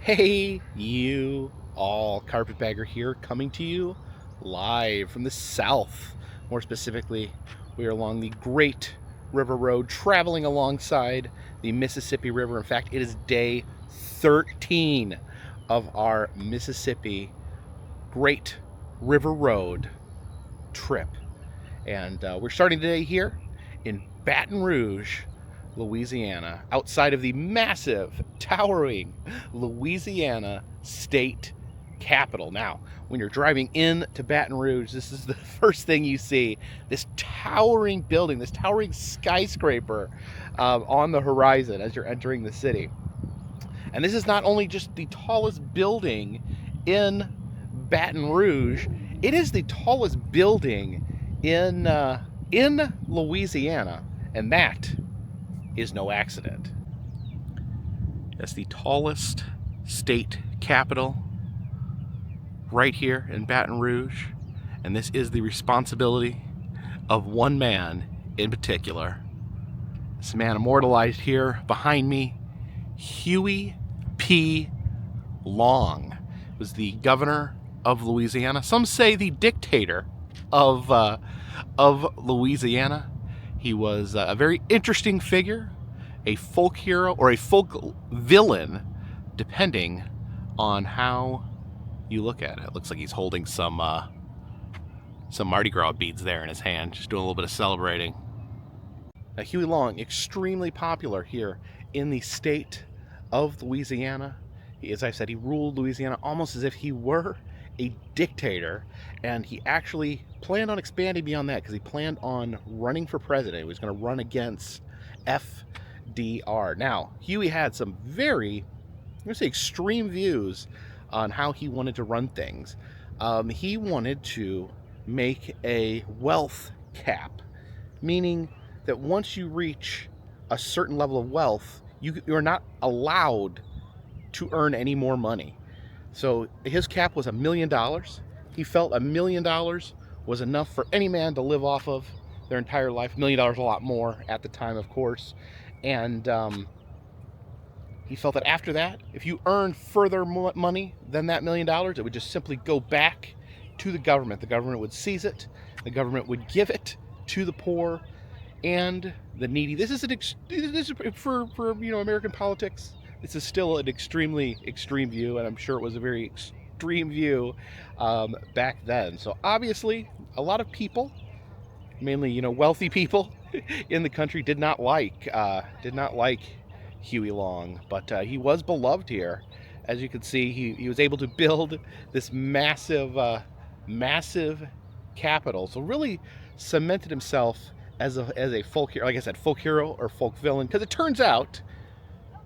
Hey, you all, Carpetbagger here, coming to you live from the south. More specifically, we are along the Great River Road, traveling alongside the Mississippi River. In fact, it is day 13 of our Mississippi Great River Road trip. And we're starting today here in Baton Rouge, Louisiana, outside of the massive, towering Louisiana state capitol. Now, when you're driving into Baton Rouge, this is the first thing you see, this towering building, this towering skyscraper on the horizon as you're entering the city. And this is not only just the tallest building in Baton Rouge, it is the tallest building in Louisiana, and that is no accident. That's the tallest state capitol right here in Baton Rouge, and this is the responsibility of one man in particular. This man immortalized here behind me, Huey P. Long, was the governor of Louisiana. Some say the dictator of Louisiana. He was a very interesting figure, a folk hero or a folk villain, depending on how you look at it. It looks like he's holding some Mardi Gras beads there in his hand, just doing a little bit of celebrating. Huey Long, extremely popular here in the state of Louisiana. As I said, he ruled Louisiana almost as if he were a dictator, and he actually planned on expanding beyond that because he planned on running for president. He was going to run against FDR. Now, Huey had some very, I'm going to say, extreme views on how he wanted to run things. He wanted to make a wealth cap, meaning that once you reach a certain level of wealth, you're not allowed to earn any more money. So his cap was $1 million. He felt $1 million was enough for any man to live off of their entire life. $1 million, a lot more at the time, of course. And he felt that after that, if you earned further money than that $1 million, it would just simply go back to the government. The government would seize it. The government would give it to the poor and the needy. This is for American politics. This is still an extremely extreme view, and I'm sure it was a very extreme view back then. So obviously, a lot of people, mainly wealthy people in the country, did not like Huey Long, but he was beloved here. As you can see, he was able to build this massive capital. So really cemented himself as a folk hero, like I said, folk hero or folk villain, because it turns out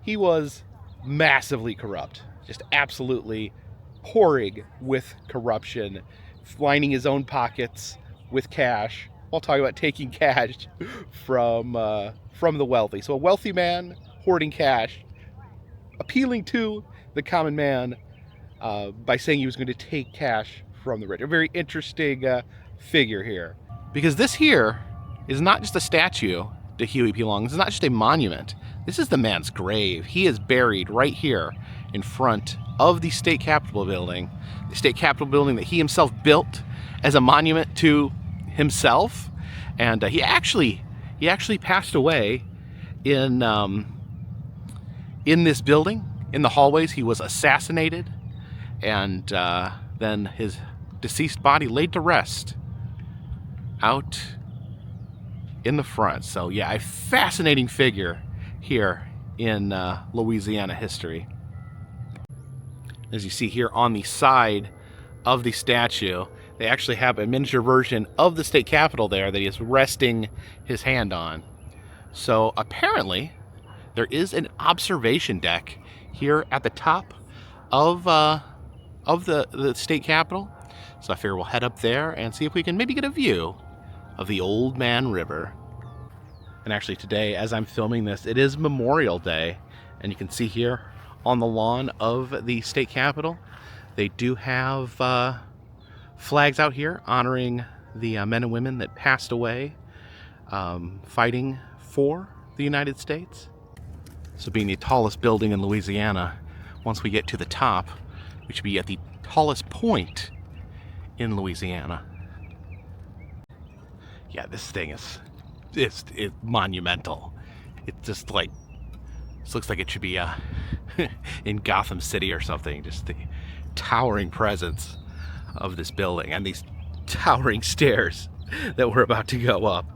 he was massively corrupt, just absolutely pouring with corruption, lining his own pockets with cash, while talking about taking cash from the wealthy. So a wealthy man hoarding cash, appealing to the common man by saying he was going to take cash from the rich. A very interesting figure here, because this here is not just a statue to Huey P. Long. This is not just a monument. This is the man's grave. He is buried right here in front of the state capitol building, the state capitol building that he himself built as a monument to himself. And he actually passed away in this building. In the hallways, he was assassinated, and then his deceased body laid to rest out in the front. So yeah, a fascinating figure here in Louisiana history. As you see here on the side of the statue, they actually have a miniature version of the state capitol there that he is resting his hand on. So apparently there is an observation deck here at the top of the state capitol. So I figure we'll head up there and see if we can maybe get a view of the Old Man River. And actually today, as I'm filming this, it is Memorial Day, and you can see here on the lawn of the state capitol, they do have flags out here honoring the men and women that passed away fighting for the United States. So being the tallest building in Louisiana, once we get to the top, we should be at the tallest point in Louisiana. Yeah, this thing is it's monumental. It just like, this looks like it should be in Gotham City or something. Just the towering presence of this building and these towering stairs that we're about to go up.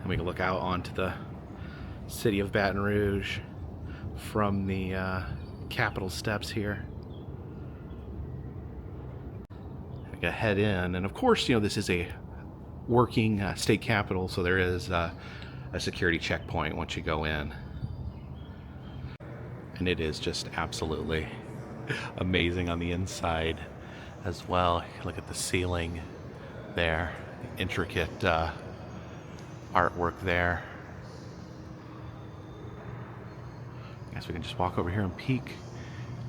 And we can look out onto the city of Baton Rouge from the Capitol steps here. I gotta head in, and of course, you know, this is a working state capitol, so there is a security checkpoint once you go in. And it is just absolutely amazing on the inside as well. Look at the ceiling there, the intricate artwork there. I guess we can just walk over here and peek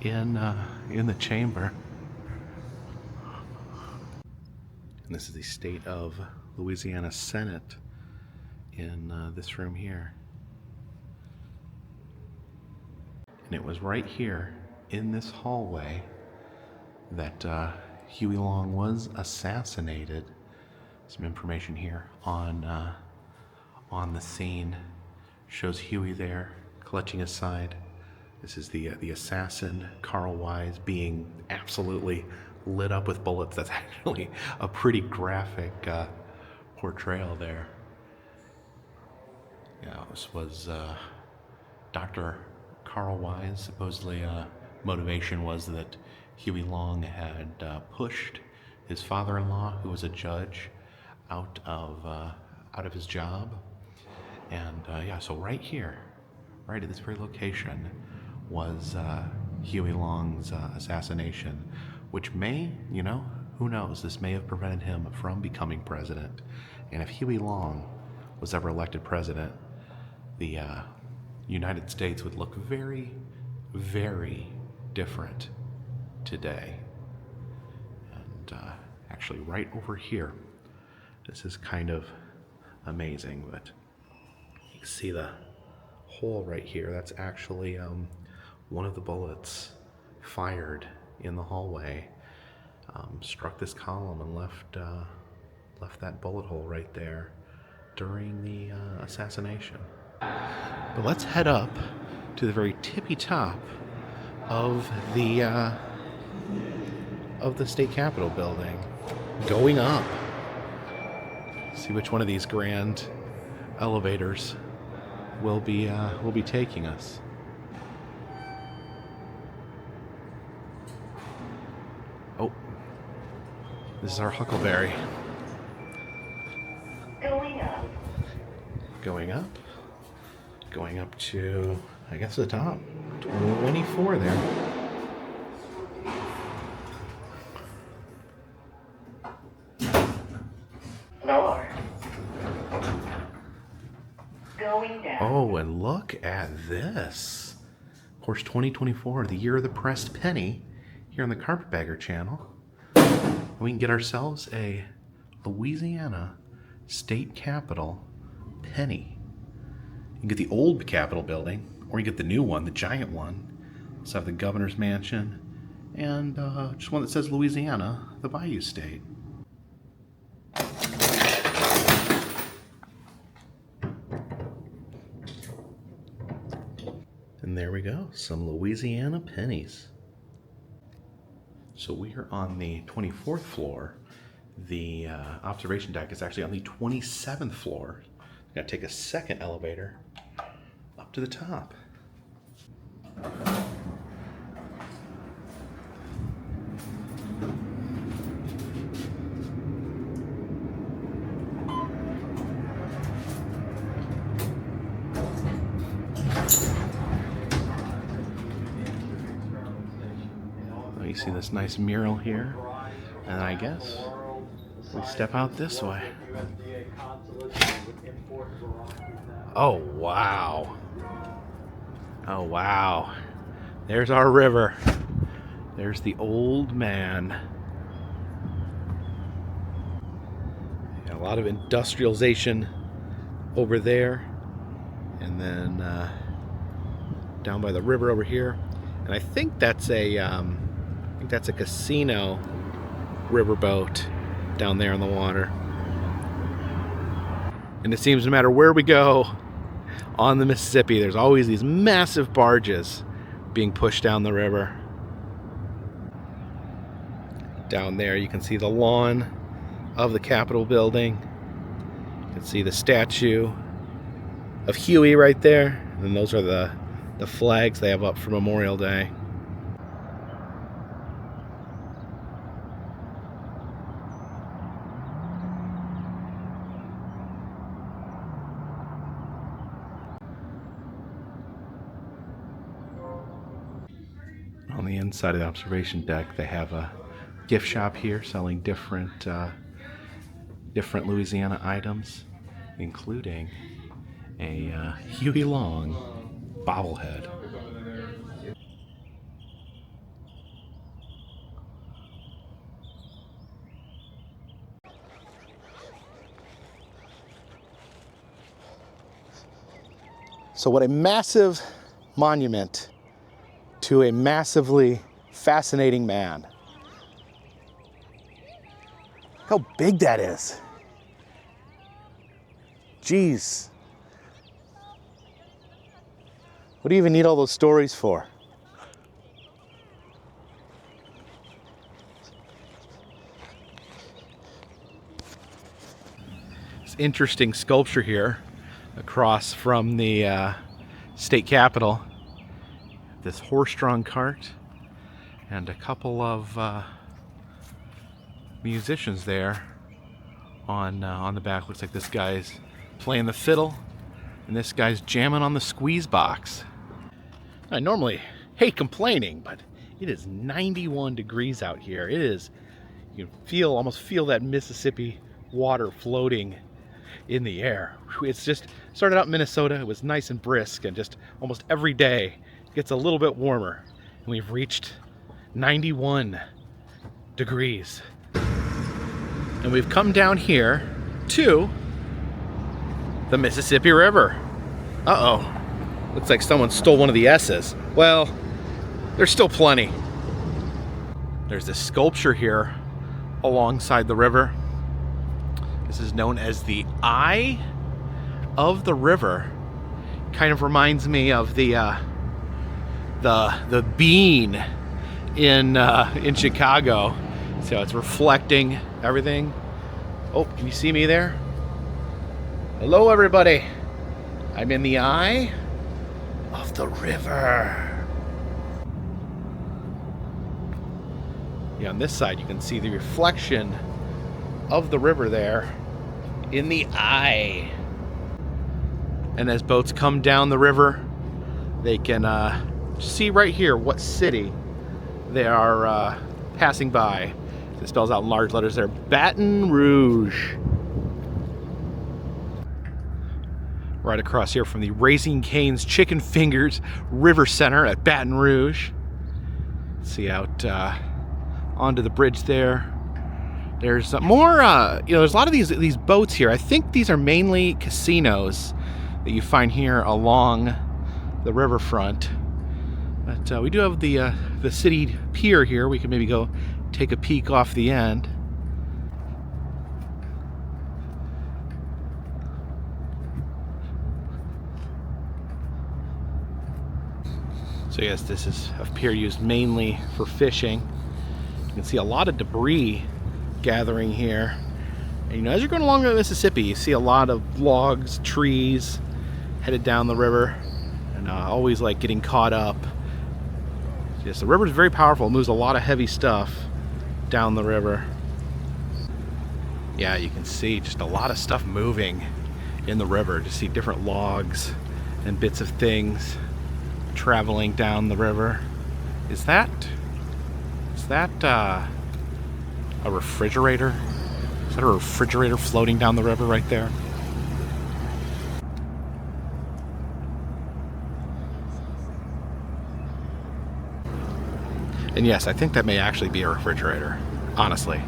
in the chamber. And this is the state of Louisiana Senate in this room here. And it was right here in this hallway that Huey Long was assassinated. Some information here on the scene shows Huey there clutching his side. This is the assassin, Carl Wise, being absolutely lit up with bullets. That's actually a pretty graphic portrayal there. Yeah, this was Dr. Carl Wise. Supposedly, motivation was that Huey Long had pushed his father-in-law, who was a judge, out of his job. And yeah, so right here, right at this very location, was Huey Long's assassination, which may, you know, who knows, this may have prevented him from becoming president. And if Huey Long was ever elected president, the United States would look very, very different today. And actually right over here, this is kind of amazing, but you can see the hole right here. That's actually one of the bullets fired in the hallway struck this column and left that bullet hole right there during the assassination. But let's head up to the very tippy top of the state capitol building, going up. See which one of these grand elevators will be taking us. Oh, this is our Huckleberry. Going up to, I guess, the top. 24 there. Lower. Going down. Oh, and look at this. Of course, 2024, the year of the pressed penny, here on the Carpetbagger channel. We can get ourselves a Louisiana State Capitol penny. You can get the old Capitol building, or you get the new one, the giant one. Let's have the governor's mansion, and just one that says Louisiana, the Bayou State. And there we go, some Louisiana pennies. So we are on the 24th floor. The observation deck is actually on the 27th floor. Gotta take a second elevator up to the top. You see this nice mural here, and I guess we step out this way. Oh, wow. Oh, wow. There's our river. There's the old man. Yeah, a lot of industrialization over there. And then down by the river over here. And I think that's a casino riverboat down there in the water. And it seems no matter where we go on the Mississippi, there's always these massive barges being pushed down the river. Down there you can see the lawn of the Capitol building. You can see the statue of Huey right there. And those are the flags they have up for Memorial Day. On the inside of the observation deck, they have a gift shop here selling different Louisiana items, including a Huey Long bobblehead. So what a massive monument to a massively fascinating man. Look how big that is. Jeez. What do you even need all those stories for? This interesting sculpture here across from the state capitol. This horse-drawn cart and a couple of musicians there on the back. Looks like this guy's playing the fiddle and this guy's jamming on the squeeze box. I normally hate complaining, but it is 91 degrees out here. It is, you can almost feel that Mississippi water floating in the air. It's just started out in Minnesota. It was nice and brisk, and just almost every day it gets a little bit warmer. And we've reached 91 degrees. And we've come down here to the Mississippi River. Uh-oh. Looks like someone stole one of the S's. Well, there's still plenty. There's this sculpture here alongside the river. This is known as the Eye of the River. Kind of reminds me of the bean in Chicago. So it's reflecting everything. Oh, can you see me there? Hello, everybody. I'm in the eye of the river. Yeah, on this side you can see the reflection of the river there in the eye. And as boats come down the river, they can see right here what city they are passing by. It spells out in large letters there, Baton Rouge. Right across here from the Raising Cane's Chicken Fingers River Center at Baton Rouge. See out onto the bridge there. There's more, there's a lot of these boats here. I think these are mainly casinos that you find here along the riverfront. But we do have the city pier here. We can maybe go take a peek off the end. So yes, this is a pier used mainly for fishing. You can see a lot of debris gathering here. And as you're going along the Mississippi, you see a lot of logs, trees headed down the river, and always like getting caught up. Yes, the river is very powerful. It moves a lot of heavy stuff down the river. Yeah, you can see just a lot of stuff moving in the river. Just see different logs and bits of things traveling down the river. Is that a refrigerator? Is that a refrigerator floating down the river right there? And yes, I think that may actually be a refrigerator, honestly.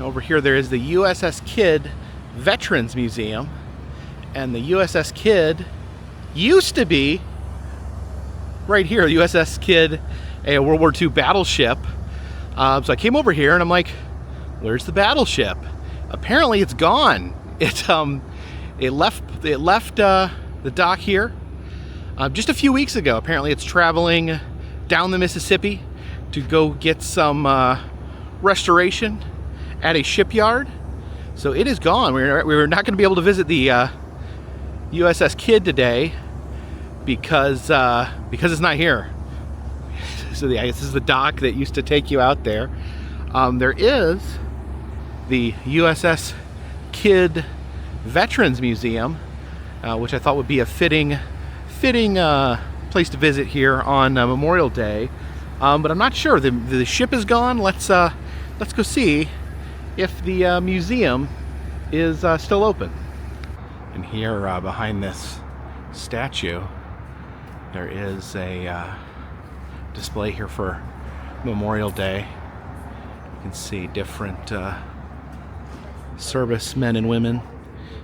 Over here there is the USS Kidd Veterans Museum, and the USS Kidd used to be right here. The USS Kidd, a World War II battleship. So I came over here and I'm like, where's the battleship? Apparently it's gone. It left the dock here just a few weeks ago. Apparently it's traveling down the Mississippi to go get some restoration at a shipyard. So it is gone. We're not going to be able to visit the USS Kidd today because it's not here. So this is the dock that used to take you out there. There is the USS Kidd Veterans Museum, which I thought would be a fitting place to visit here on Memorial Day. But I'm not sure. The ship is gone. Let's go see if the museum is still open. And here behind this statue, there is a display here for Memorial Day. You can see different servicemen and women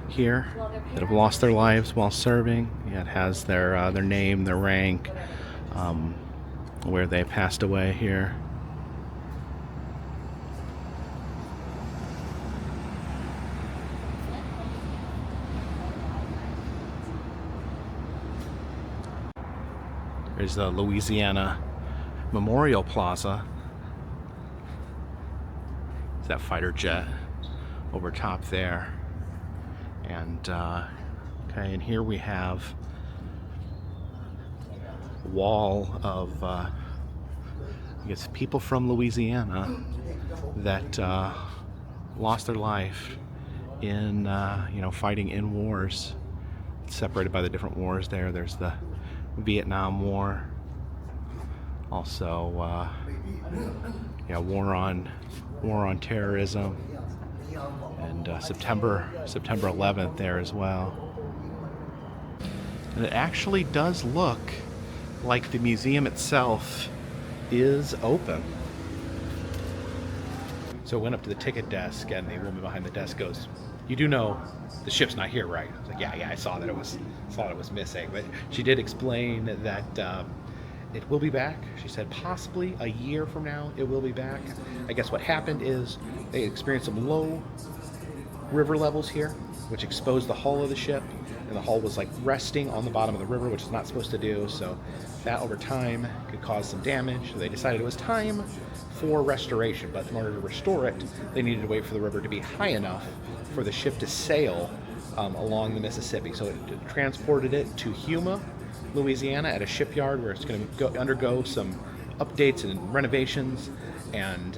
here that have lost their lives while serving. Yeah, it has their name, their rank, where they passed away here. There's the Louisiana Memorial Plaza. It's that fighter jet over top there. And okay, and here we have a wall of I guess people from Louisiana that lost their life in fighting in wars. It's separated by the different wars there. There's the Vietnam War, also war on terrorism, and September 11th there as well. And it actually does look like the museum itself is open. So I went up to the ticket desk, and the woman behind the desk goes, "You do know the ship's not here, right?" I was like, yeah, I saw that it was missing. But she did explain that it will be back. She said possibly a year from now it will be back. I guess what happened is they experienced some low river levels here, which exposed the hull of the ship, and the hull was like resting on the bottom of the river, which it's not supposed to do. So that over time could cause some damage. So they decided it was time for restoration, but in order to restore it, they needed to wait for the river to be high enough for the ship to sail along the Mississippi. So it transported it to Houmas, Louisiana, at a shipyard where it's going to undergo some updates and renovations. And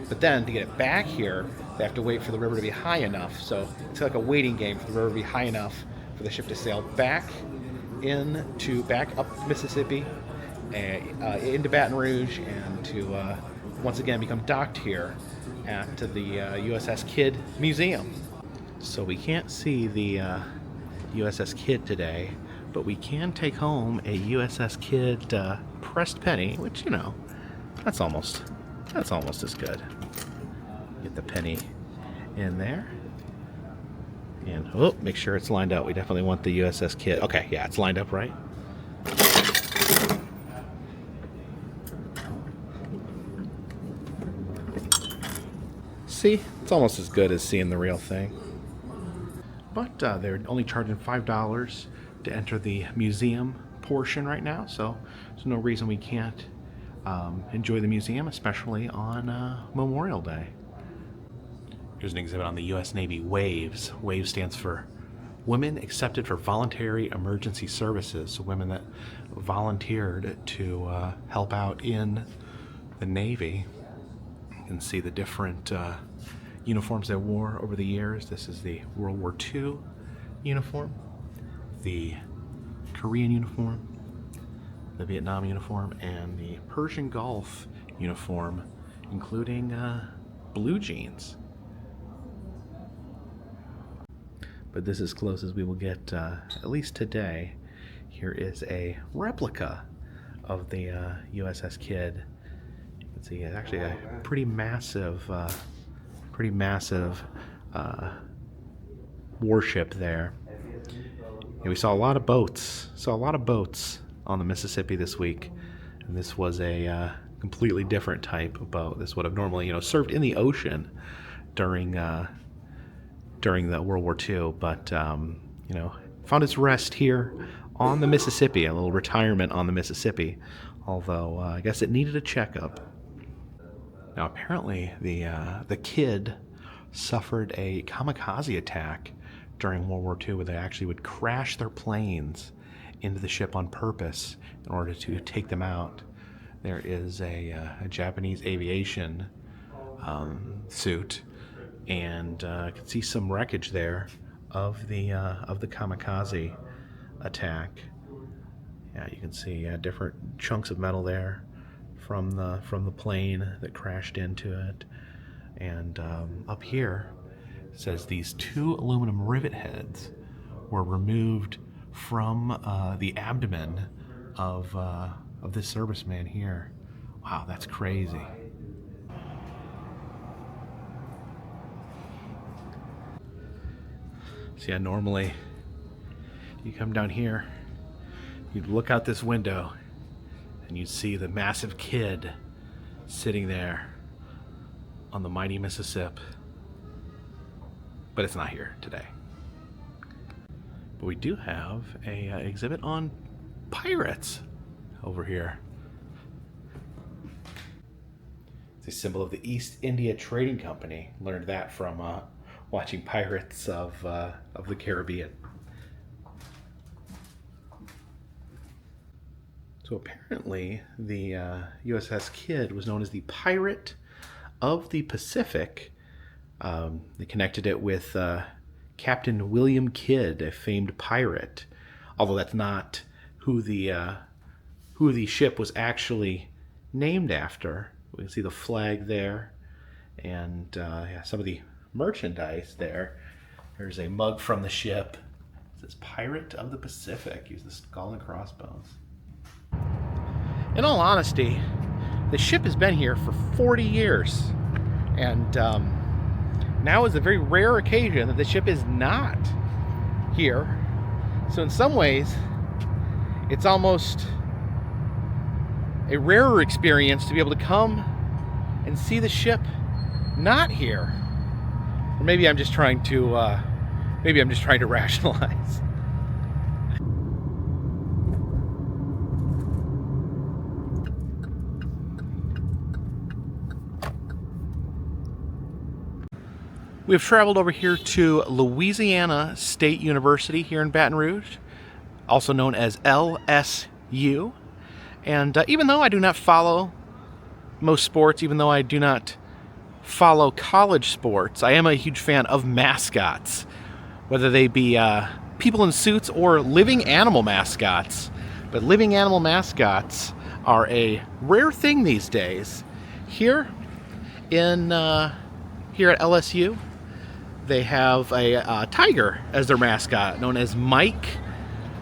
but then to get it back here, they have to wait for the river to be high enough. So it's like a waiting game for the river to be high enough for the ship to sail back up Mississippi, into Baton Rouge, and to once again become docked here at the USS Kidd Museum. So we can't see the USS Kidd today, but we can take home a USS Kidd pressed penny, which, that's almost as good. Get the penny in there. And make sure it's lined up. We definitely want the USS Kidd. Okay, yeah, it's lined up right. See, it's almost as good as seeing the real thing. But they're only charging $5 to enter the museum portion right now, so there's no reason we can't enjoy the museum, especially on Memorial Day. Here's an exhibit on the U.S. Navy WAVES. WAVES stands for Women Accepted for Voluntary Emergency Services, so women that volunteered to help out in the Navy. You can see the different uniforms they wore over the years. This is the World War II uniform, the Korean uniform, the Vietnam uniform, and the Persian Gulf uniform, including blue jeans. But this is as close as we will get, at least today. Here is a replica of the USS Kidd. You can see it's actually a pretty massive Pretty massive warship there. And we saw a lot of boats. On the Mississippi this week. And this was a completely different type of boat. This would have normally, served in the ocean during the World War II, but found its rest here on the Mississippi, a little retirement on the Mississippi. Although I guess it needed a checkup. Now apparently the kid suffered a kamikaze attack during World War II, where they actually would crash their planes into the ship on purpose in order to take them out. There is a Japanese aviation suit, and I can see some wreckage there of the kamikaze attack. Yeah, you can see different chunks of metal there from the plane that crashed into it. And up here it says these 2 aluminum rivet heads were removed from the abdomen of this serviceman here. Wow, that's crazy. So yeah, normally you come down here, you'd look out this window and you'd see the massive kid sitting there on the mighty Mississippi. But it's not here today. But we do have a exhibit on pirates over here. It's a symbol of the East India Trading Company. Learned that from watching Pirates of the Caribbean. So apparently the USS Kidd was known as the Pirate of the Pacific. They connected it with Captain William Kidd, a famed pirate, although that's not who the ship was actually named after. We can see the flag there, and some of the merchandise there. There's a mug from the ship. It says Pirate of the Pacific. Use the skull and crossbones. In all honesty, the ship has been here for 40 years, and now is a very rare occasion that the ship is not here. So in some ways, it's almost a rarer experience to be able to come and see the ship not here. Or maybe I'm just trying to rationalize. We have traveled over here to Louisiana State University here in Baton Rouge, also known as LSU. And even though I do not follow most sports, even though I do not follow college sports, I am a huge fan of mascots, whether they be people in suits or living animal mascots. But living animal mascots are a rare thing these days. Here at LSU, they have a tiger as their mascot, known as Mike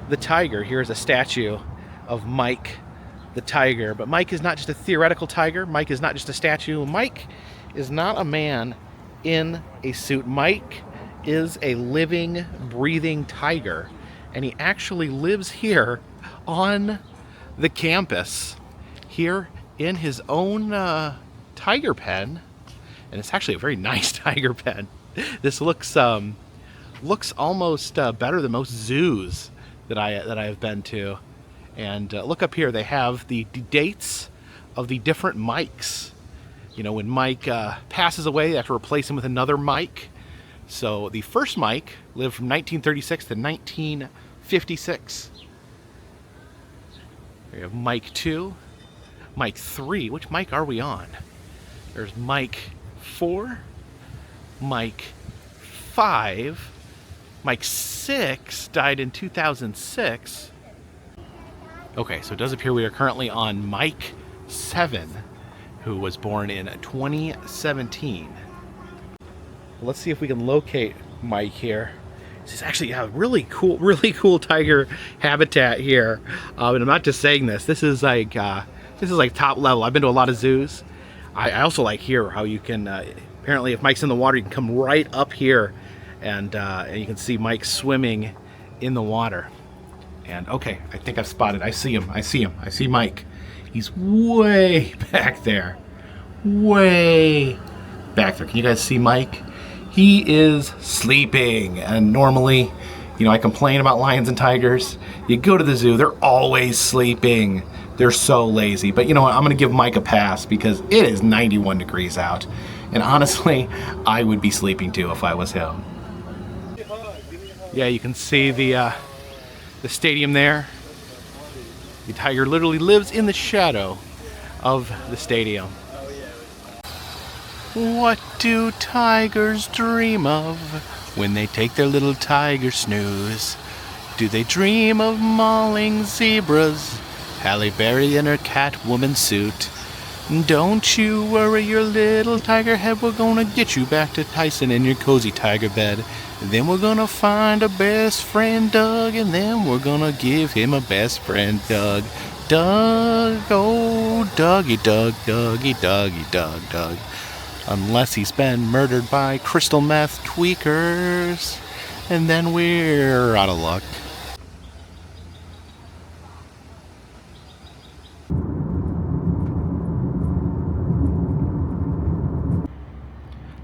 the Tiger. Here's a statue of Mike the Tiger. But Mike is not just a theoretical tiger. Mike is not just a statue. Mike is not a man in a suit. Mike is a living, breathing tiger. And he actually lives here on the campus, here in his own tiger pen. And it's actually a very nice tiger pen. This looks almost better than most zoos that I have been to. And look up here, they have the dates of the different Mikes. You know, when Mike passes away, they have to replace him with another Mike. So the first Mike lived from 1936 to 1956. We have Mike 2, Mike 3. Which Mike are we on? There's Mike 4, Mike 5, Mike 6 died in 2006. Okay, so it does appear we are currently on Mike 7, who was born in 2017. Let's see if we can locate Mike here. This is actually a really cool tiger habitat here. And I'm not just saying this. This is like top level. I've been to a lot of zoos. I also like here how you can apparently apparently if Mike's in the water, you can come right up here and you can see Mike swimming in the water. And okay, I think I've spotted. I see him. I see Mike. He's way back there. Way back there. Can you guys see Mike? He is sleeping. And normally, you know, I complain about lions and tigers. You go to the zoo, they're always sleeping. They're so lazy. But you know what? I'm going to give Mike a pass because it is 91 degrees out. And honestly, I would be sleeping too if I was him. Yeah, you can see the stadium there. The tiger literally lives in the shadow of the stadium. What do tigers dream of when they take their little tiger snooze? Do they dream of mauling zebras? Halle Berry in her Catwoman suit. Don't you worry your little tiger head, we're gonna get you back to Tyson in your cozy tiger bed. Then we're gonna find a best friend Doug, and then we're gonna give him a best friend Doug. Doug, oh Dougie Doug, Dougie, Dougie, Doug, Doug. Unless he's been murdered by crystal meth tweakers, and then we're out of luck.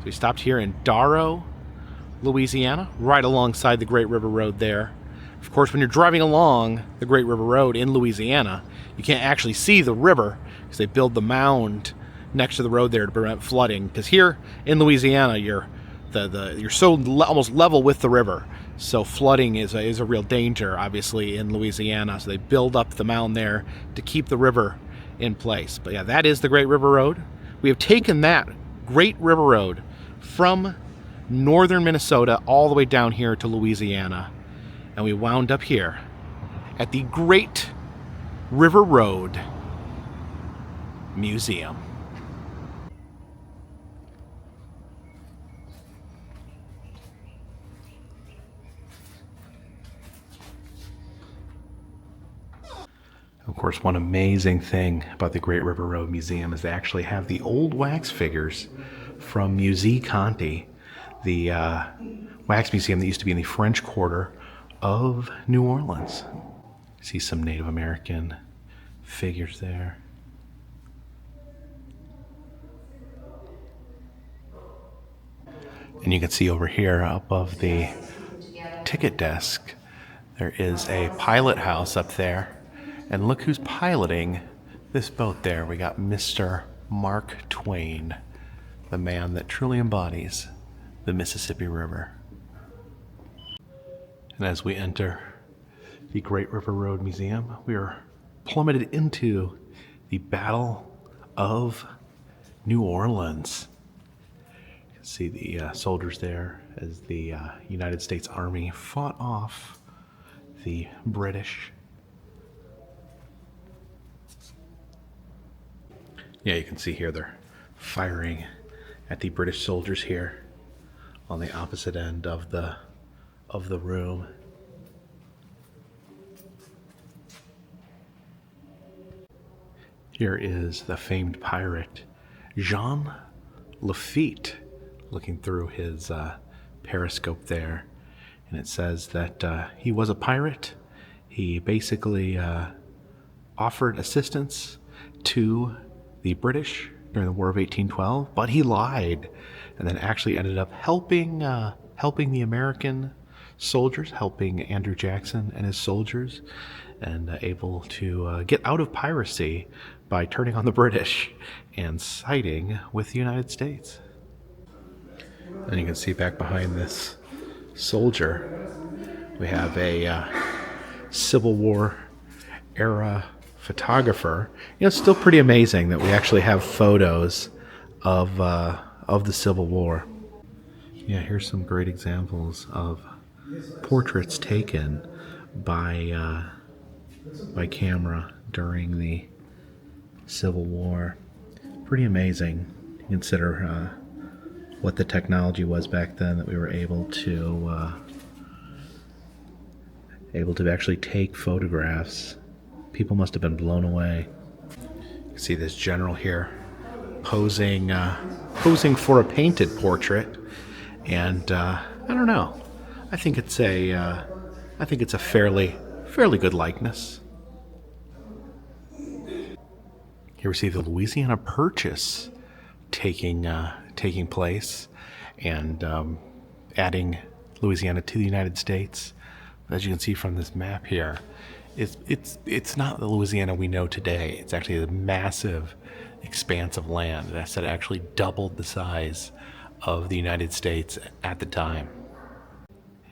We stopped here in Darrow, Louisiana, right alongside the Great River Road there. Of course, when you're driving along the Great River Road in Louisiana, you can't actually see the river because they build the mound next to the road there to prevent flooding. Because here in Louisiana, you're so almost level with the river, so flooding is a real danger, obviously, in Louisiana. So they build up the mound there to keep the river in place. But yeah, that is the Great River Road. We have taken that Great River Road from northern Minnesota all the way down here to Louisiana, and we wound up here at the Great River Road Museum. Of course, one amazing thing about the Great River Road Museum is they actually have the old wax figures from Musée Conti, the wax museum that used to be in the French Quarter of New Orleans. See some Native American figures there. And you can see over here above the ticket desk, there is a pilot house up there. And look who's piloting this boat there. We got Mr. Mark Twain, the man that truly embodies the Mississippi River. And as we enter the Great River Road Museum, we are plummeted into the Battle of New Orleans. You can see the soldiers there as the United States Army fought off the British. Yeah, you can see here they're firing at the British soldiers here on the opposite end of the room. Here is the famed pirate Jean Lafitte looking through his periscope there, and it says that he was a pirate. He basically offered assistance to the British during the War of 1812, but he lied and then actually ended up helping the American soldiers, helping Andrew Jackson and his soldiers, and able to get out of piracy by turning on the British and siding with the United States. And you can see back behind this soldier, we have a Civil War era photographer. You know, it's still pretty amazing that we actually have photos of the Civil War. Yeah, here's some great examples of portraits taken by camera during the Civil War. Pretty amazing to consider what the technology was back then, that we were able to actually take photographs. People must have been blown away. You can see this general here posing for a painted portrait, and I don't know. I think it's a fairly good likeness. Here we see the Louisiana Purchase taking place, and adding Louisiana to the United States. As you can see from this map here, it's not the Louisiana we know today. It's actually a massive expanse of land. And I said it actually doubled the size of the United States at the time.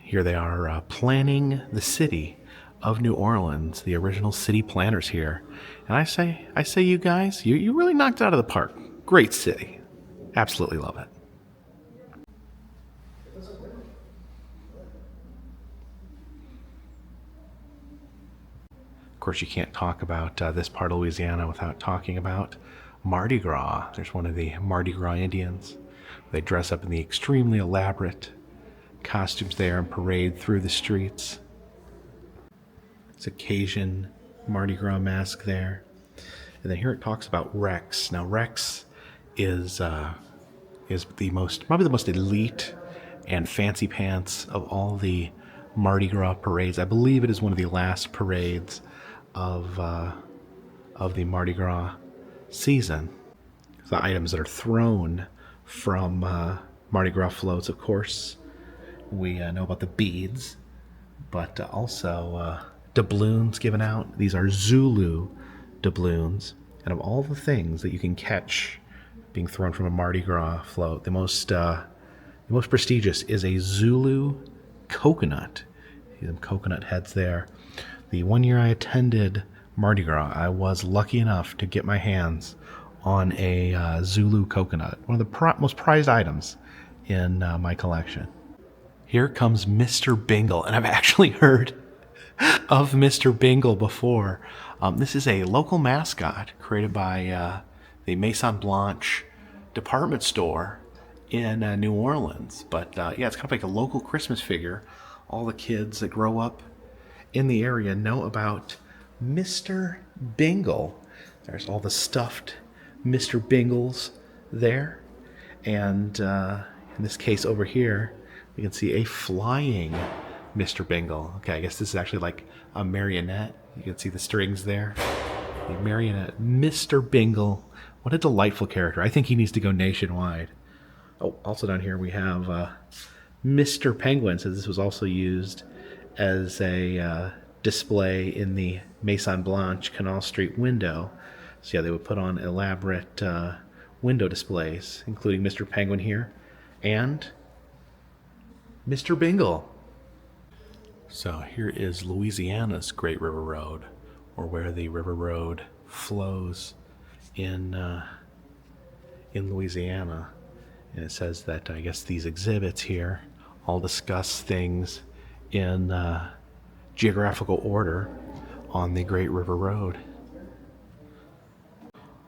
Here they are planning the city of New Orleans, the original city planners here. And I say you guys, you really knocked it out of the park. Great city. Absolutely love it. Of course, you can't talk about this part of Louisiana without talking about Mardi Gras. There's one of the Mardi Gras Indians. They dress up in the extremely elaborate costumes there and parade through the streets. It's a Cajun Mardi Gras mask there. And then here it talks about Rex. Now Rex is probably the most elite and fancy pants of all the Mardi Gras parades. I believe it is one of the last parades of the Mardi Gras season. The items that are thrown from Mardi Gras floats, of course, we know about the beads, but also doubloons given out. These are Zulu doubloons, and of all the things that you can catch being thrown from a Mardi Gras float, the most prestigious is a Zulu coconut. See them coconut heads there. The one year I attended Mardi Gras, I was lucky enough to get my hands on a Zulu coconut, one of the most prized items in my collection. Here comes Mr. Bingle, and I've actually heard of Mr. Bingle before. This is a local mascot created by the Maison Blanche department store in New Orleans. But yeah, it's kind of like a local Christmas figure. All the kids that grow up in the area know about Mr. Bingle. There's all the stuffed Mr. Bingles there. And in this case over here, we can see a flying Mr. Bingle. Okay, I guess this is actually like a marionette. You can see the strings there. The marionette, Mr. Bingle. What a delightful character. I think he needs to go nationwide. Oh, also down here we have Mr. Penguin. So this was also used as a display in the Maison Blanche Canal Street window. So yeah, they would put on elaborate window displays, including Mr. Penguin here and Mr. Bingle. So here is Louisiana's Great River Road, or where the River Road flows in Louisiana. And it says that I guess these exhibits here all discuss things in geographical order on the Great River Road.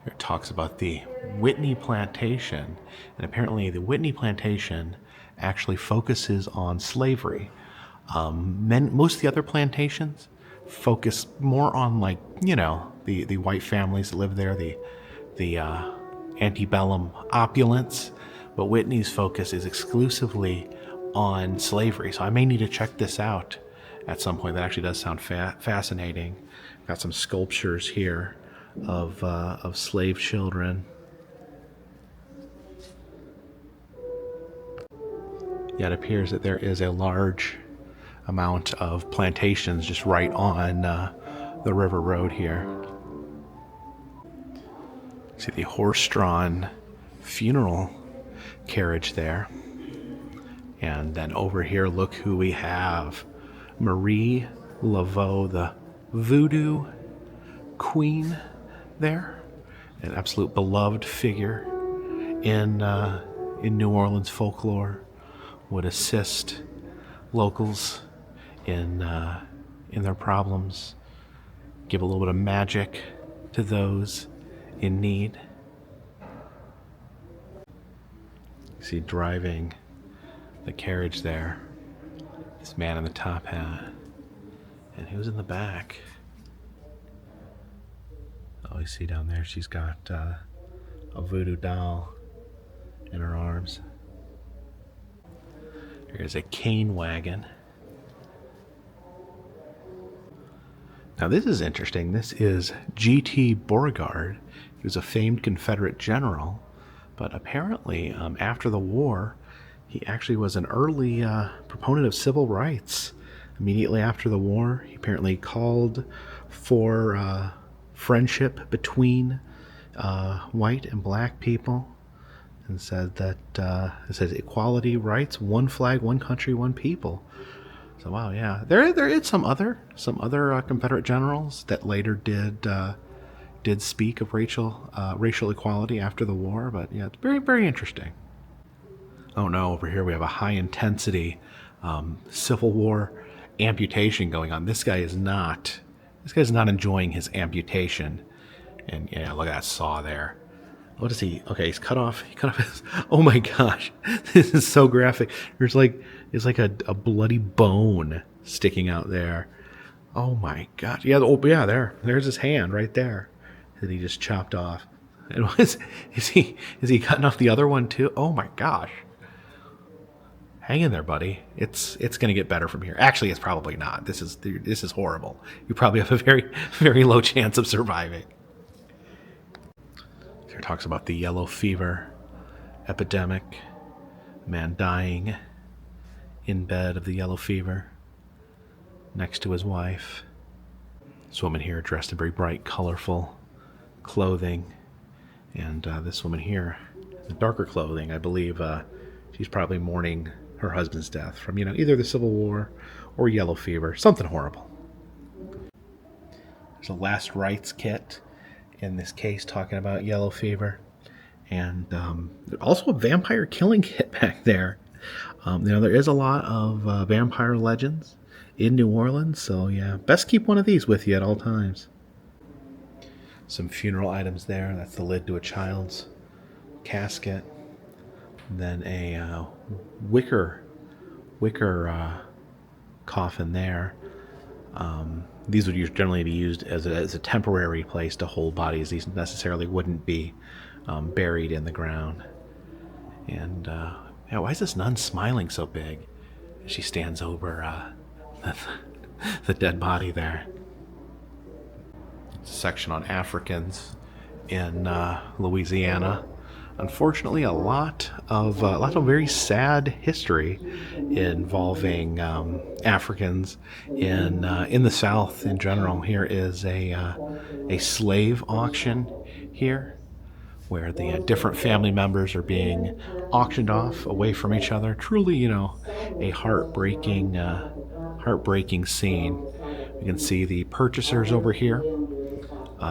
Here it talks about the Whitney Plantation, and apparently the Whitney Plantation actually focuses on slavery. Most of the other plantations focus more on, like, you know, the white families that live there, the antebellum opulence, but Whitney's focus is exclusively on slavery. So I may need to check this out at some point. That actually does sound fascinating. Got some sculptures here of slave children. Yeah, it appears that there is a large amount of plantations just right on the river road here. See the horse-drawn funeral carriage there. And then over here, look who we have. Marie Laveau, the voodoo queen there. An absolute beloved figure in New Orleans folklore. Would assist locals in their problems, give a little bit of magic to those in need. You see driving the carriage there, this man in the top hat, and who's in the back? Oh, you see down there, she's got a a voodoo doll in her arms. Here's a cane wagon. Now this is interesting. This is G.T. Beauregard. He was a famed Confederate general, but apparently after the war, he actually was an early proponent of civil rights. Immediately after the war, he apparently called for friendship between white and black people, and said that it says equality, rights, one flag, one country, one people. So wow, yeah, there is some other Confederate generals that later did speak of racial equality after the war, but yeah, it's very, very interesting. Oh no, over here we have a high intensity Civil War amputation going on. This guy's not enjoying his amputation, and yeah, look at that saw there. What is he? Okay, he's cut off. He cut off his. Oh my gosh, this is so graphic. It's like a bloody bone sticking out there. Oh my gosh. Yeah. Oh yeah. There's his hand right there that he just chopped off. And is he cutting off the other one too? Oh my gosh. Hang in there, buddy. It's gonna get better from here. Actually, it's probably not. This is horrible. You probably have a very, very low chance of surviving. Here talks about the yellow fever epidemic, a man dying in bed of the yellow fever next to his wife. This woman here dressed in very bright, colorful clothing, and this woman here, the darker clothing, I believe she's probably mourning her husband's death from either the Civil War or yellow fever, something horrible. There's a last rites kit in this case talking about yellow fever, and also a vampire killing kit back there. There is a lot of vampire legends in New Orleans, so yeah, best keep one of these with you at all times. Some funeral items there. That's the lid to a child's casket. And then a wicker coffin there. These would generally be used as a temporary place to hold bodies. These necessarily wouldn't be buried in the ground. And yeah, why is this nun smiling so big? She stands over the dead body there. It's a section on Africans in Louisiana. Unfortunately, a lot of very sad history involving Africans in the South in general. Here is a slave auction here, where the different family members are being auctioned off away from each other. Truly, a heartbreaking scene. You can see the purchasers over here.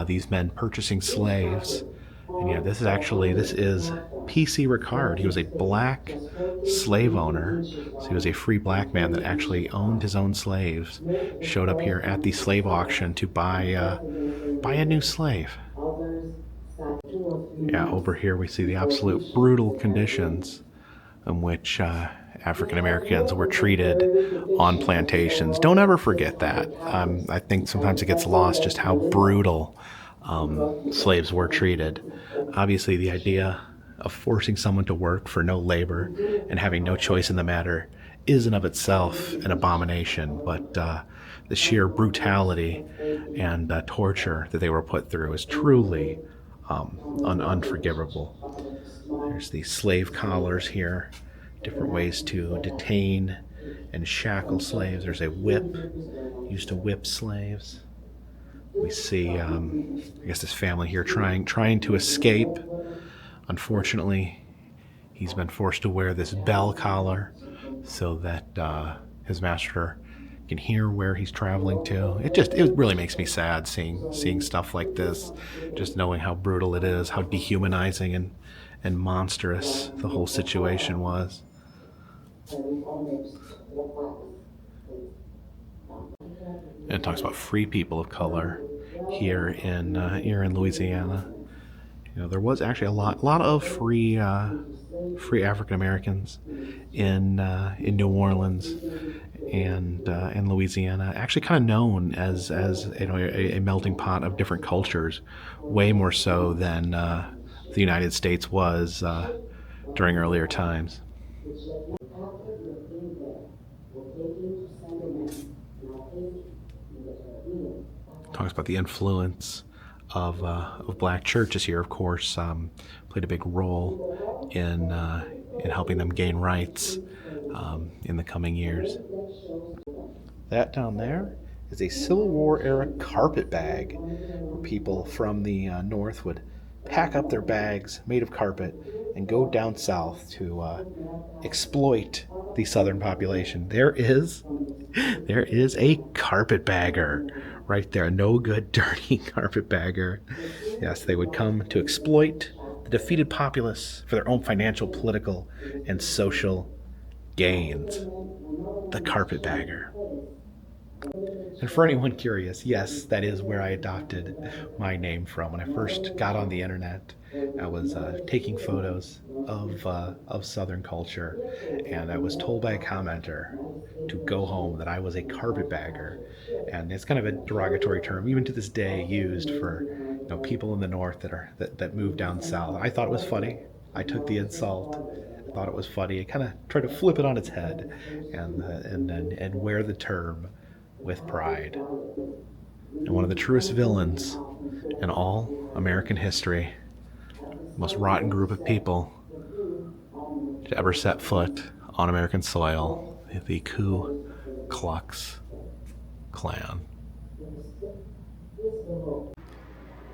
These men purchasing slaves. And yeah, this is P.C. Ricard. He was a black slave owner. So he was a free black man that actually owned his own slaves. Showed up here at the slave auction to buy a new slave. Yeah, over here we see the absolute brutal conditions in which African Americans were treated on plantations. Don't ever forget that. I think sometimes it gets lost just how brutal slaves were treated. Obviously, the idea of forcing someone to work for no labor and having no choice in the matter is in of itself an abomination, but the sheer brutality and torture that they were put through is truly unforgivable. There's these slave collars here, different ways to detain and shackle slaves. There's a whip used to whip slaves. We see, I guess, this family here trying to escape. Unfortunately, he's been forced to wear this bell collar so that his master can hear where he's traveling to. It really makes me sad seeing stuff like this, just knowing how brutal it is, how dehumanizing and monstrous the whole situation was. And it talks about free people of color here in Louisiana. There was actually a lot of free African Americans in New Orleans and in Louisiana. Actually, kind of known as a melting pot of different cultures, way more so than the United States was during earlier times. Talks about the influence of black churches here, of course, played a big role in helping them gain rights in the coming years. That down there is a Civil War era carpet bag, where people from the north would pack up their bags made of carpet and go down south to exploit the southern population. There is a carpetbagger right there. No good, dirty carpetbagger. Yes, they would come to exploit the defeated populace for their own financial, political, and social gains. The carpetbagger. And for anyone curious, yes, that is where I adopted my name from. When I first got on the internet, I was taking photos of Southern culture, and I was told by a commenter to go home that I was a carpetbagger, and it's kind of a derogatory term, even to this day, used for people in the North that move down south. I thought it was funny. I took the insult. I thought it was funny. I kind of tried to flip it on its head, and wear the term with pride. And one of the truest villains in all American history, most rotten group of people to ever set foot on American soil, the Ku Klux Klan.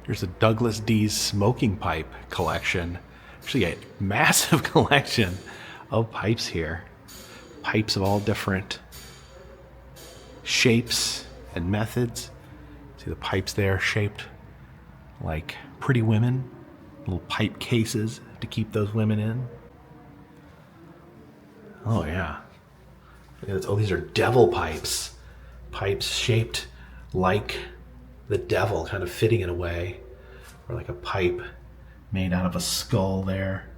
Here's a Douglas D's smoking pipe collection. Actually a massive collection of pipes here. Pipes of all different shapes and methods. See the pipes there shaped like pretty women, little pipe cases to keep those women in. Oh yeah. Oh, these are devil pipes. Pipes shaped like the devil, kind of fitting in a way. Or like a pipe made out of a skull there.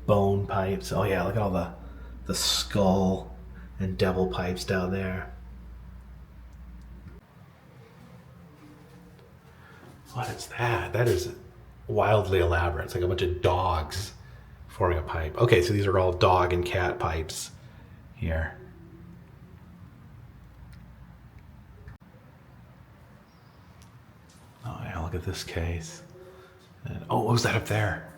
Bone pipes. Oh yeah, look at all the skull and devil pipes down there. What is that? That is wildly elaborate. It's like a bunch of dogs forming a pipe. Okay, so these are all dog and cat pipes here. Oh yeah, look at this case. And, oh, what was that up there?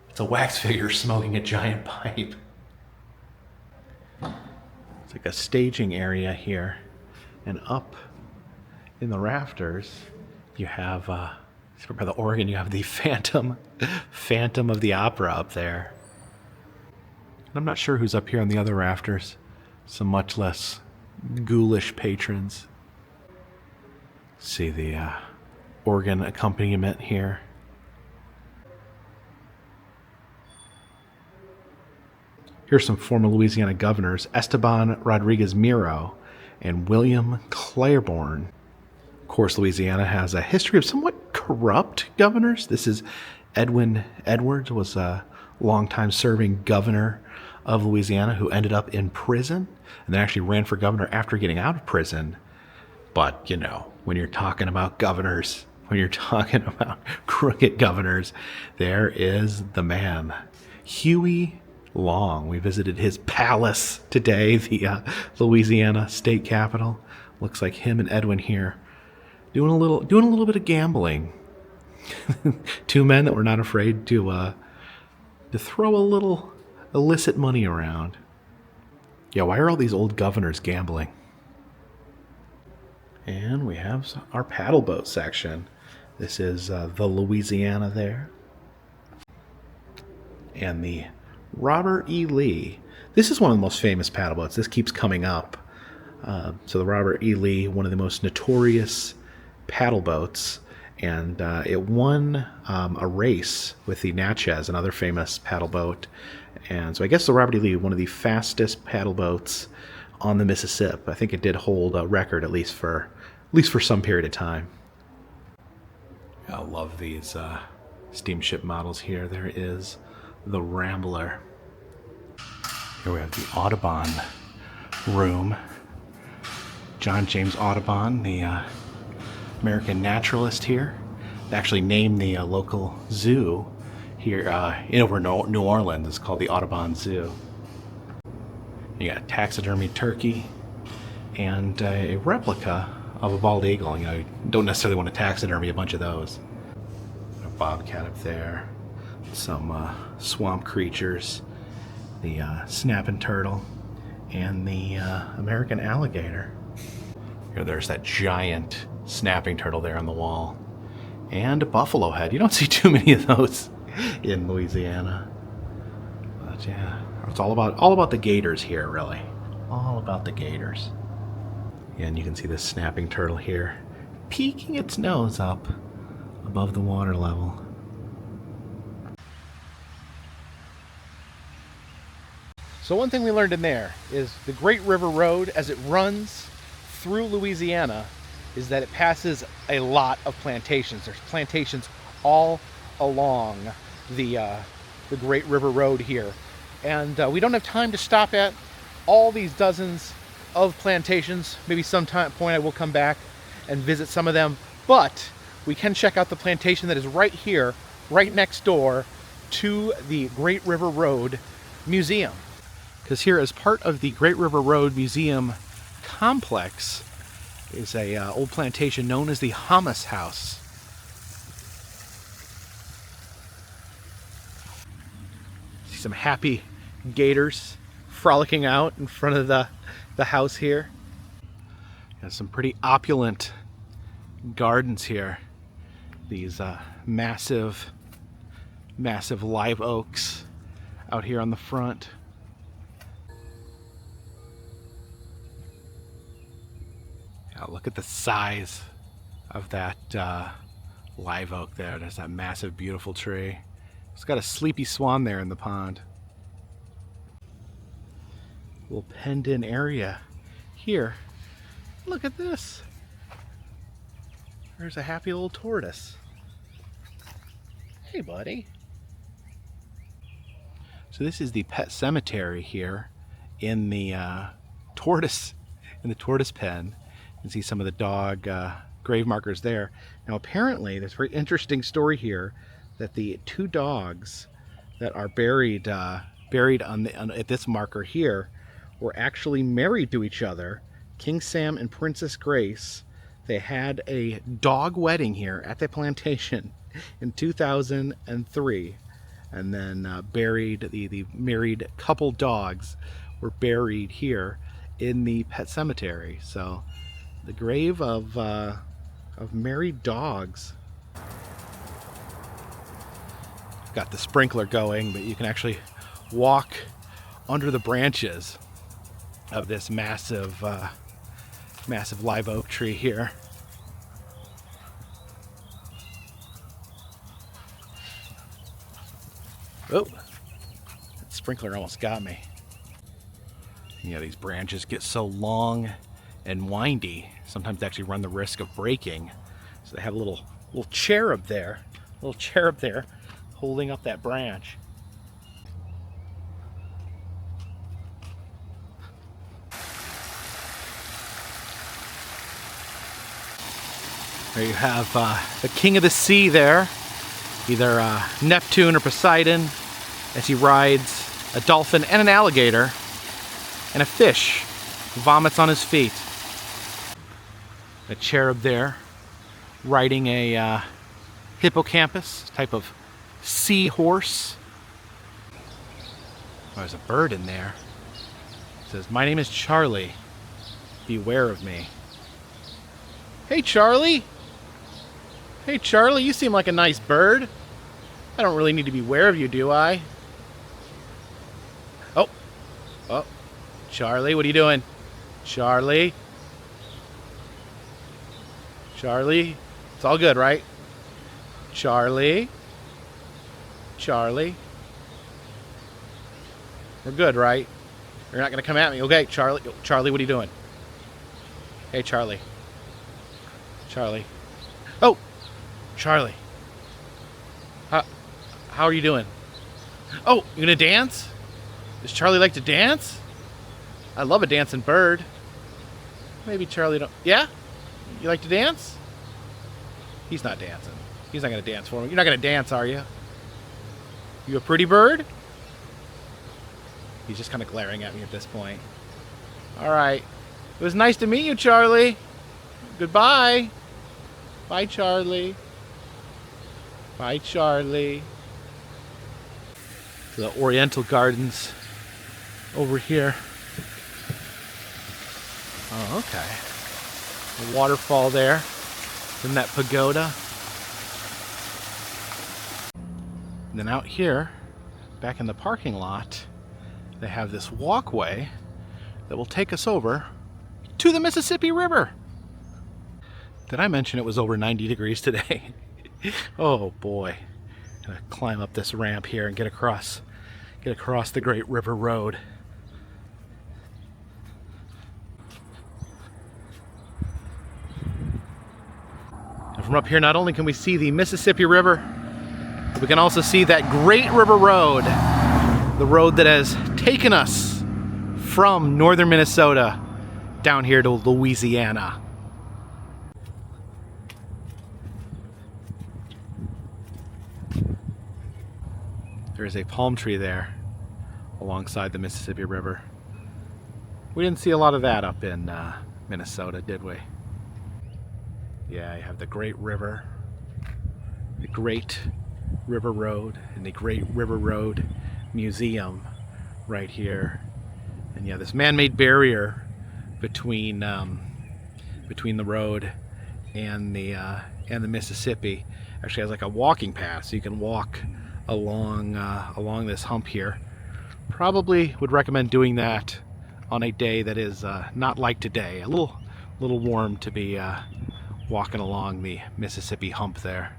It's a wax figure smoking a giant pipe. It's like a staging area here. And up in the rafters, you have, by the organ, you have the Phantom of the Opera up there. And I'm not sure who's up here on the other rafters. Some much less ghoulish patrons. See the organ accompaniment here. Here's some former Louisiana governors, Esteban Rodriguez Miro and William Claiborne. Of course, Louisiana has a history of somewhat corrupt governors. This is Edwin Edwards, was a longtime serving governor of Louisiana who ended up in prison and then actually ran for governor after getting out of prison. But, when you're talking about governors, when you're talking about crooked governors, there is the man, Huey Long. We visited his palace today, the Louisiana state capitol. Looks like him and Edwin here doing a little bit of gambling. Two men that were not afraid to throw a little illicit money around. Yeah, why are all these old governors gambling? And we have our paddle boat section. This is the Louisiana there. And the Robert E. Lee. This is one of the most famous paddle boats. This keeps coming up. So the Robert E. Lee, one of the most notorious paddle boats, and it won a race with the Natchez, another famous paddle boat. And so I guess the Robert E. Lee, one of the fastest paddle boats on the Mississippi. I think it did hold a record at least for some period of time. I love these steamship models here. There is the Rambler. Here we have the Audubon room. John James Audubon, the American naturalist here. They actually named the local zoo here in over New Orleans. It's called the Audubon Zoo. You got a taxidermy turkey and a replica of a bald eagle. You know, you don't necessarily want to taxidermy a bunch of those. A bobcat up there, some swamp creatures, the snapping turtle, and the American alligator. Here, there's that giant snapping turtle there on the wall, and a buffalo head. You don't see too many of those in Louisiana, but yeah, it's all about the gators here, really. All about the gators. And you can see this snapping turtle here, peeking its nose up above the water level. So one thing we learned in there is the Great River Road, as it runs through Louisiana, is that it passes a lot of plantations. There's plantations all along the Great River Road here. And we don't have time to stop at all these dozens of plantations. Maybe sometime point I will come back and visit some of them. But we can check out the plantation that is right here, right next door to the Great River Road Museum. Because here, as part of the Great River Road Museum complex, is a old plantation known as the Houmas House. See some happy gators frolicking out in front of the house here. Got some pretty opulent gardens here. These massive live oaks out here on the front. Look at the size of that live oak there. There's that massive, beautiful tree. It's got a sleepy swan there in the pond. Little penned-in area here. Look at this. There's a happy little tortoise. Hey, buddy. So this is the pet cemetery here in the tortoise pen. You can see some of the dog grave markers there. Now apparently there's a very interesting story here that the two dogs that are buried at this marker here were actually married to each other, King Sam and Princess Grace. They had a dog wedding here at the plantation in 2003, and then buried the married couple dogs were buried here in the pet cemetery. So the grave of married dogs. Got the sprinkler going, but you can actually walk under the branches of this massive live oak tree here. Oh, that sprinkler almost got me. You know, these branches get so long and windy, sometimes they actually run the risk of breaking. So they have a little cherub there, holding up that branch. There you have the king of the sea there, either Neptune or Poseidon, as he rides a dolphin and an alligator, and a fish vomits on his feet. A cherub there riding a hippocampus, type of sea horse. Oh, there's a bird in there. It says, "My name is Charlie. Beware of me." Hey, Charlie. Hey, Charlie, you seem like a nice bird. I don't really need to beware of you, do I? Oh, Charlie, what are you doing? Charlie? Charlie? It's all good, right? Charlie? Charlie? We're good, right? You're not going to come at me. Okay, Charlie. Charlie, what are you doing? Hey, Charlie. Charlie. Oh! Charlie. How are you doing? Oh, you gonna dance? Does Charlie like to dance? I love a dancing bird. Maybe Charlie don't... Yeah? You like to dance? He's not dancing. He's not gonna dance for me. You're not gonna dance, are you? You a pretty bird? He's just kind of glaring at me at this point. All right. It was nice to meet you, Charlie. Goodbye. Bye, Charlie. Bye, Charlie. The Oriental Gardens over here. Oh, okay. A waterfall there. Then that pagoda. And then out here, back in the parking lot, they have this walkway that will take us over to the Mississippi River. Did I mention it was over 90 degrees today? Oh boy. Gonna climb up this ramp here and get across the Great River Road. And from up here, not only can we see the Mississippi River, but we can also see that Great River Road, the road that has taken us from northern Minnesota down here to Louisiana. There's a palm tree there alongside the Mississippi River. We didn't see a lot of that up in Minnesota, did we? Yeah, you have the Great River, the Great River Road, and the Great River Road Museum right here. And yeah, this man-made barrier between the road and the Mississippi actually has like a walking path, so you can walk along this hump here. Probably would recommend doing that on a day that is not like today. A little warm to be walking along the Mississippi hump there.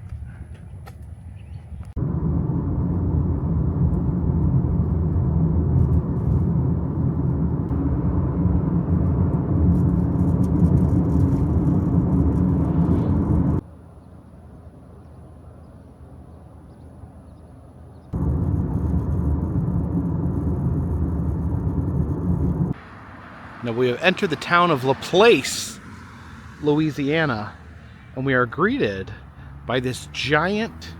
Now we have entered the town of LaPlace, Louisiana, and we are greeted by this giant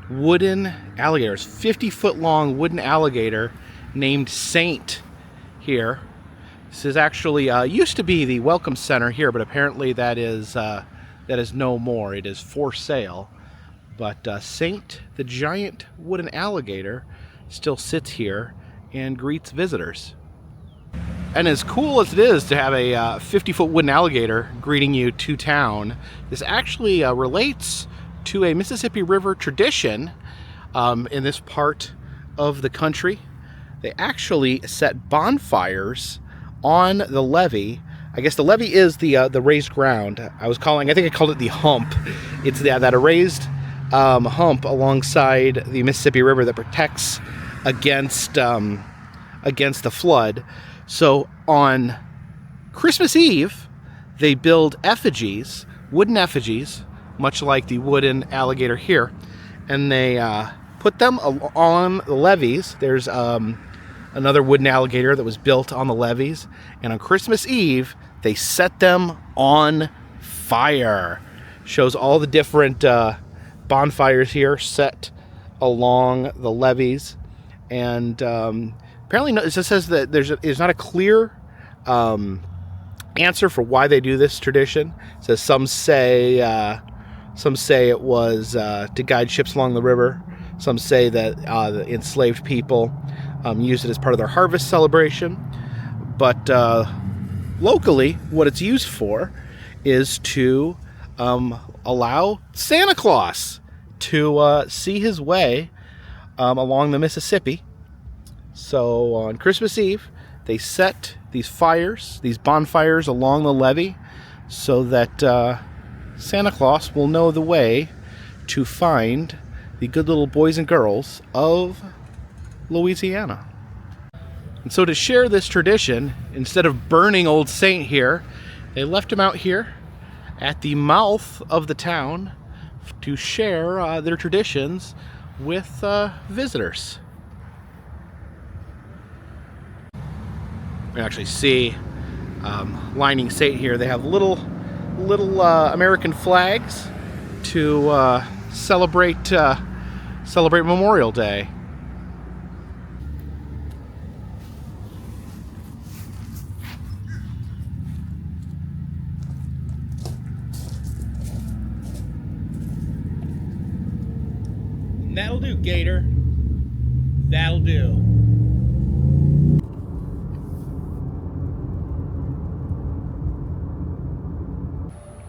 wooden alligator. It's 50-foot long wooden alligator named Saint here. This is actually used to be the Welcome Center here, but apparently that is no more. It is for sale. But Saint, the giant wooden alligator, still sits here and greets visitors. And as cool as it is to have a 50-foot wooden alligator greeting you to town, this actually relates to a Mississippi River tradition in this part of the country. They actually set bonfires on the levee. I guess the levee is the raised ground. I think I called it the hump. It's that raised hump alongside the Mississippi River that protects against the flood. So on Christmas Eve, they build effigies, wooden effigies, much like the wooden alligator here, and they put them on the levees. There's another wooden alligator that was built on the levees, and on Christmas Eve, they set them on fire. Shows all the different bonfires here set along the levees, and apparently, it just says that there's not a clear answer for why they do this tradition. It says some say it was to guide ships along the river. Some say that the enslaved people used it as part of their harvest celebration. But locally, what it's used for is to allow Santa Claus to see his way along the Mississippi. So on Christmas Eve, they set these bonfires along the levee, so that Santa Claus will know the way to find the good little boys and girls of Louisiana. And so to share this tradition, instead of burning Old Saint here, they left him out here at the mouth of the town to share their traditions with visitors. You can actually see lining Saint here. They have little American flags to celebrate celebrate Memorial Day. That'll do, Gator. That'll do.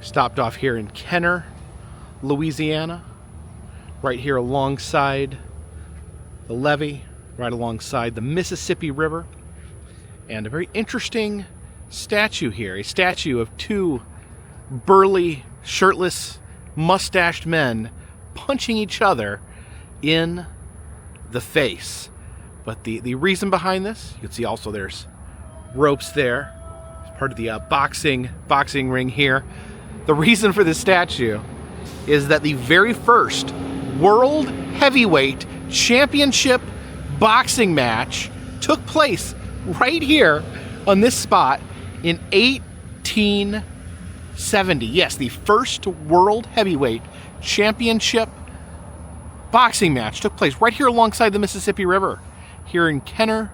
Stopped off here in Kenner, Louisiana, right here alongside the levee, right alongside the Mississippi River, and a very interesting statue here, a statue of two burly, shirtless, mustached men punching each other in the face. But the reason behind this, you can see also there's ropes there. It's part of the boxing ring here. The reason for this statue is that the very first World Heavyweight Championship boxing match took place right here on this spot in 1870. Yes, the first World Heavyweight Championship boxing match took place right here alongside the Mississippi River, here in Kenner,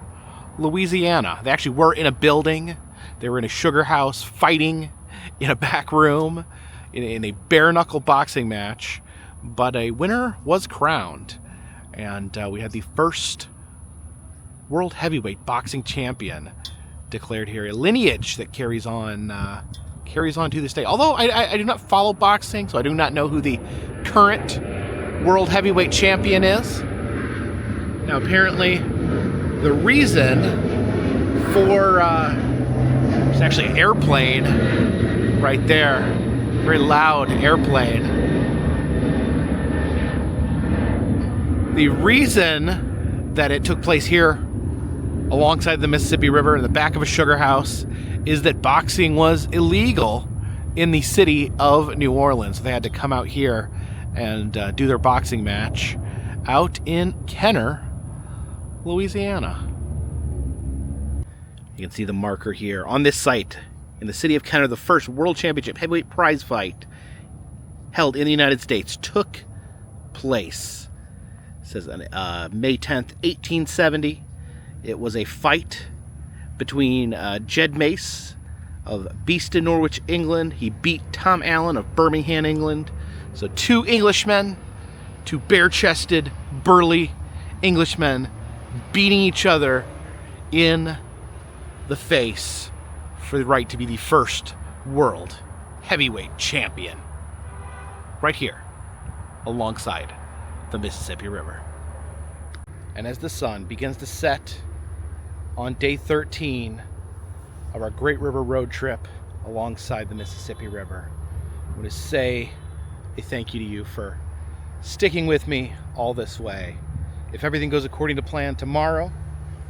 Louisiana. They actually were in a building. They were in a sugar house fighting in a back room in a bare-knuckle boxing match, but a winner was crowned, and we had the first World Heavyweight Boxing Champion declared here, a lineage that carries on to this day. Although I do not follow boxing, so I do not know who the current World Heavyweight Champion is. Now, apparently, the reason for it's actually an airplane right there, very loud airplane. The reason that it took place here alongside the Mississippi River in the back of a sugar house is that boxing was illegal in the city of New Orleans. They had to come out here and do their boxing match out in Kenner, Louisiana. You can see the marker here on this site in the city of Kenner. The first World Championship heavyweight prize fight held in the United States took place. It says on May 10th, 1870. It was a fight between Jed Mace of Beeston, Norwich, England. He beat Tom Allen of Birmingham, England. So two Englishmen, two bare-chested, burly Englishmen beating each other in the face for the right to be the first world heavyweight champion. Right here, alongside the Mississippi River. And as the sun begins to set on day 13 of our Great River road trip alongside the Mississippi River, I want to say a thank you to you for sticking with me all this way. If everything goes according to plan, tomorrow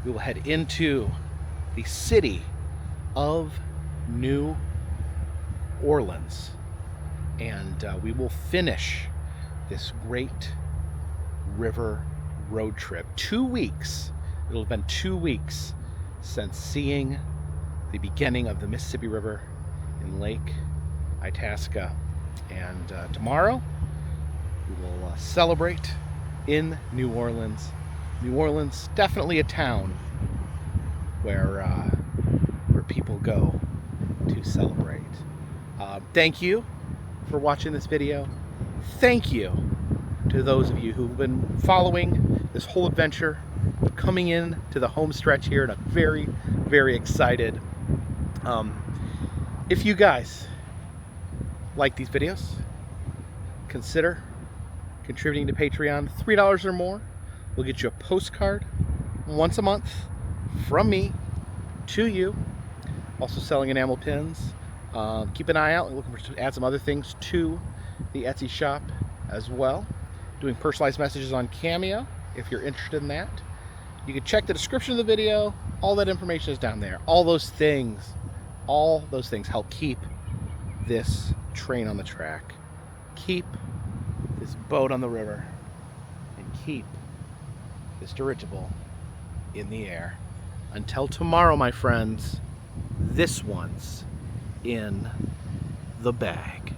we will head into the city of New Orleans, and we will finish this Great River road trip. 2 weeks. It'll have been 2 weeks since seeing the beginning of the Mississippi River in Lake Itasca. And tomorrow we will celebrate in New Orleans. New Orleans, definitely a town where people go to celebrate. Thank you for watching this video. Thank you to those of you who've been following this whole adventure, coming in to the home stretch here, and I'm very, very excited. If you guys like these videos, consider contributing to Patreon. $3 or more will get you a postcard once a month from me to you. Also selling enamel pins. Keep an eye out. We're looking to add some other things to the Etsy shop as well. Doing personalized messages on Cameo if you're interested in that. You can check the description of the video. All that information is down there. All those things help keep this train on the track, keep this boat on the river, and keep this dirigible in the air. Until tomorrow, my friends, this one's in the bag.